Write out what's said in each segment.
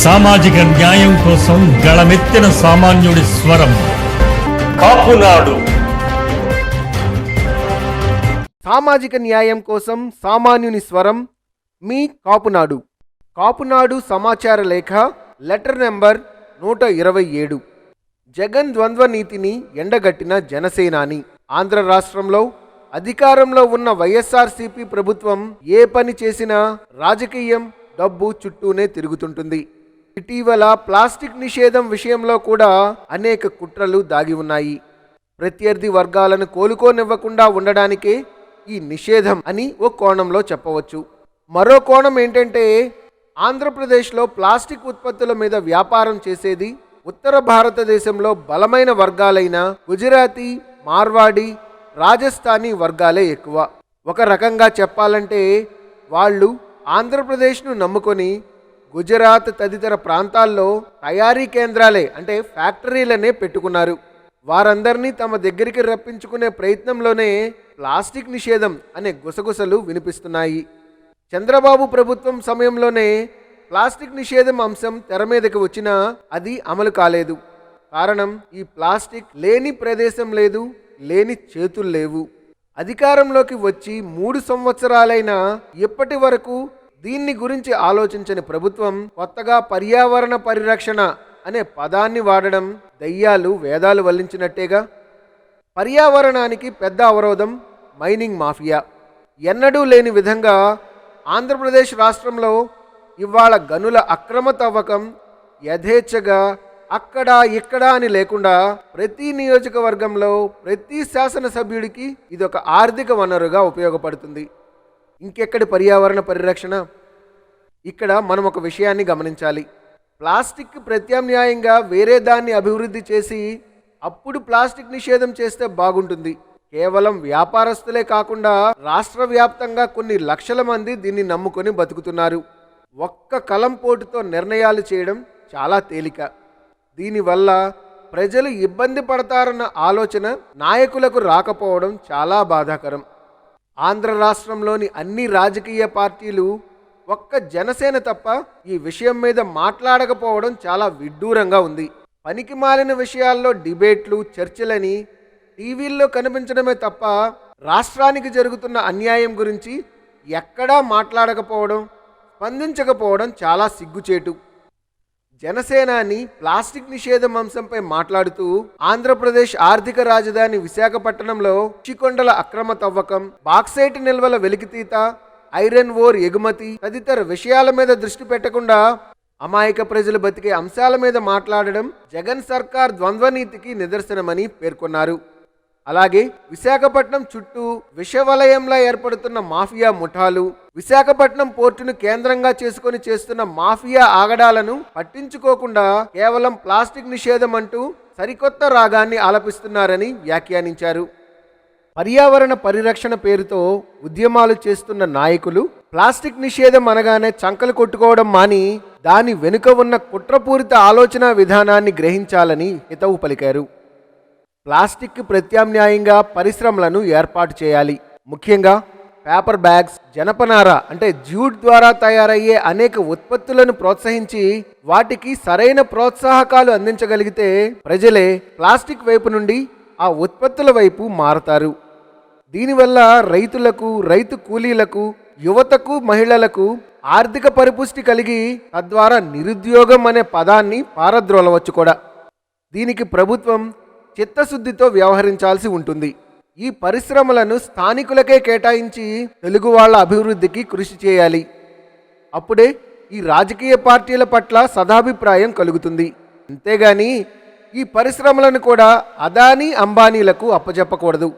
సామాజిక న్యాయం కోసం గళమెత్తిన సామాన్యుడి స్వరం కాపునాడు. సామాజిక న్యాయం కోసం సామాన్యుని స్వరం మీ కాపునాడు. కాపునాడు సమాచార లేఖ లెటర్ నెంబర్ 127. జగన్ ద్వంద్వ నీతిని ఎండగట్టిన జనసేనాని. ఆంధ్ర రాష్ట్రంలో అధికారంలో ఉన్న వైఎస్ఆర్సీపీ ప్రభుత్వం ఏ పని చేసినా రాజకీయం, డబ్బు చుట్టూనే తిరుగుతుంటుంది. ఇటీవల ప్లాస్టిక్ నిషేధం విషయంలో కూడా అనేక కుట్రలు దాగి ఉన్నాయి. ప్రత్యర్థి వర్గాలను కోలుకోనివ్వకుండా ఉండడానికే ఈ నిషేధం అని ఓ కోణంలో చెప్పవచ్చు. మరో కోణం ఏంటంటే, ఆంధ్రప్రదేశ్లో ప్లాస్టిక్ ఉత్పత్తుల మీద వ్యాపారం చేసేది ఉత్తర భారతదేశంలో బలమైన వర్గాలైన గుజరాతీ, మార్వాడి, రాజస్థానీ వర్గాలే ఎక్కువ. ఒక రకంగా చెప్పాలంటే వాళ్ళు ఆంధ్రప్రదేశ్ను నమ్ముకొని గుజరాత్ తదితర ప్రాంతాల్లో తయారీ కేంద్రాలే అంటే ఫ్యాక్టరీలనే పెట్టుకున్నారు. వారందరినీ తమ దగ్గరికి రప్పించుకునే ప్రయత్నంలోనే ప్లాస్టిక్ నిషేధం అనే గుసగుసలు వినిపిస్తున్నాయి. చంద్రబాబు ప్రభుత్వం సమయంలోనే ప్లాస్టిక్ నిషేధం అంశం తెర మీదకి వచ్చినా అది అమలు కాలేదు. కారణం, ఈ ప్లాస్టిక్ లేని ప్రదేశం లేదు, లేని చేతులు లేవు. అధికారంలోకి వచ్చి 3 సంవత్సరాలైనా ఇప్పటి వరకు దీన్ని గురించి ఆలోచించని ప్రభుత్వం కొత్తగా పర్యావరణ పరిరక్షణ అనే పదాన్ని వాడడం దయ్యాలు వేదాలు వల్లించినట్టేగా. పర్యావరణానికి పెద్ద అవరోధం మైనింగ్ మాఫియా. ఎన్నడూ లేని విధంగా ఆంధ్రప్రదేశ్ రాష్ట్రంలో ఇవాళ గనుల అక్రమ తవ్వకం యథేచ్ఛగా అక్కడ ఇక్కడ అని లేకుండా ప్రతి నియోజకవర్గంలో ప్రతి శాసనసభ్యుడికి ఇదొక ఆర్థిక వనరుగా ఉపయోగపడుతుంది. ఇంకెక్కడి పర్యావరణ పరిరక్షణ? ఇక్కడ మనం ఒక విషయాన్ని గమనించాలి. ప్లాస్టిక్ ప్రత్యామ్నాయంగా వేరే దాన్ని అభివృద్ధి చేసి అప్పుడు ప్లాస్టిక్ నిషేధం చేస్తే బాగుంటుంది. కేవలం వ్యాపారస్తులే కాకుండా రాష్ట్ర వ్యాప్తంగా కొన్ని లక్షల మంది దీన్ని నమ్ముకొని బతుకుతున్నారు. ఒక్క కలం పోటుతో నిర్ణయాలు చేయడం చాలా తేలిక. దీనివల్ల ప్రజలు ఇబ్బంది పడతారన్న ఆలోచన నాయకులకు రాకపోవడం చాలా బాధాకరం. ఆంధ్ర రాష్ట్రంలోని అన్ని రాజకీయ పార్టీలు ఒక్క జనసేన తప్ప ఈ విషయం మీద మాట్లాడకపోవడం చాలా విడ్డూరంగా ఉంది. పనికి మాలిన విషయాల్లో డిబేట్లు, చర్చలని టీవీల్లో కనిపించడమే తప్ప రాష్ట్రానికి జరుగుతున్న అన్యాయం గురించి ఎక్కడా మాట్లాడకపోవడం, స్పందించకపోవడం చాలా సిగ్గుచేటు. జనసేనాని ప్లాస్టిక్ నిషేధం అంశంపై మాట్లాడుతూ ఆంధ్రప్రదేశ్ ఆర్థిక రాజధాని విశాఖపట్నంలో చికొండల అక్రమ తవ్వకం, బాక్సైట్ నిల్వల వెలికితీత, ఐరన్ ఓర్ ఎగుమతి తదితర విషయాల మీద దృష్టి పెట్టకుండా అమాయక ప్రజలు బతికే అంశాల మీద మాట్లాడడం జగన్ సర్కార్ ద్వంద్వనీతికి నిదర్శనమని పేర్కొన్నారు. అలాగే విశాఖపట్నం చుట్టూ విషవలయంలా ఏర్పడుతున్న మాఫియా ముఠాలు, విశాఖపట్నం పోర్టును కేంద్రంగా చేసుకొని చేస్తున్న మాఫియా ఆగడాలను పట్టించుకోకుండా కేవలం ప్లాస్టిక్ నిషేధం అంటూ సరికొత్త రాగాన్ని ఆలపిస్తున్నారని వ్యాఖ్యానించారు. పర్యావరణ పరిరక్షణ పేరుతో ఉద్యమాలు చేస్తున్న నాయకులు ప్లాస్టిక్ నిషేధం అనగానే చంకలు కొట్టుకోవడం మాని దాని వెనుక ఉన్న కుట్రపూరిత ఆలోచన విధానాన్ని గ్రహించాలని హితవు పలికారు. ప్లాస్టిక్ ప్రత్యామ్నాయంగా పరిశ్రమలను ఏర్పాటు చేయాలి. ముఖ్యంగా పేపర్ బ్యాగ్స్, జనపనార అంటే జ్యూట్ ద్వారా తయారయ్యే అనేక ఉత్పత్తులను ప్రోత్సహించి వాటికి సరైన ప్రోత్సాహకాలు అందించగలిగితే ప్రజలే ప్లాస్టిక్ వైపు నుండి ఆ ఉత్పత్తుల వైపు మారతారు. దీనివల్ల రైతులకు, రైతు కూలీలకు, యువతకు, మహిళలకు ఆర్థిక పరిపుష్టి కలిగి తద్వారా నిరుద్యోగం అనే పదాన్ని పారద్రోలవచ్చు కూడా. దీనికి ప్రభుత్వం చిత్తశుద్ధితో వ్యవహరించాల్సి ఉంటుంది. ఈ పరిశ్రమలను స్థానికులకే కేటాయించి తెలుగు వాళ్ళ అభివృద్ధికి కృషి చేయాలి. అప్పుడే ఈ రాజకీయ పార్టీల పట్ల సదాభిప్రాయం కలుగుతుంది. అంతేగాని ఈ పరిశ్రమలను కూడా అదానీ, అంబానీలకు అప్పచెప్పకూడదు.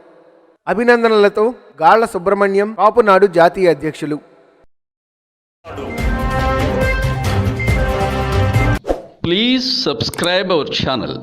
అభినందనలతో గాళ్ల సుబ్రహ్మణ్యం, కాపునాడు జాతీయ అధ్యక్షులు. Please subscribe our channel.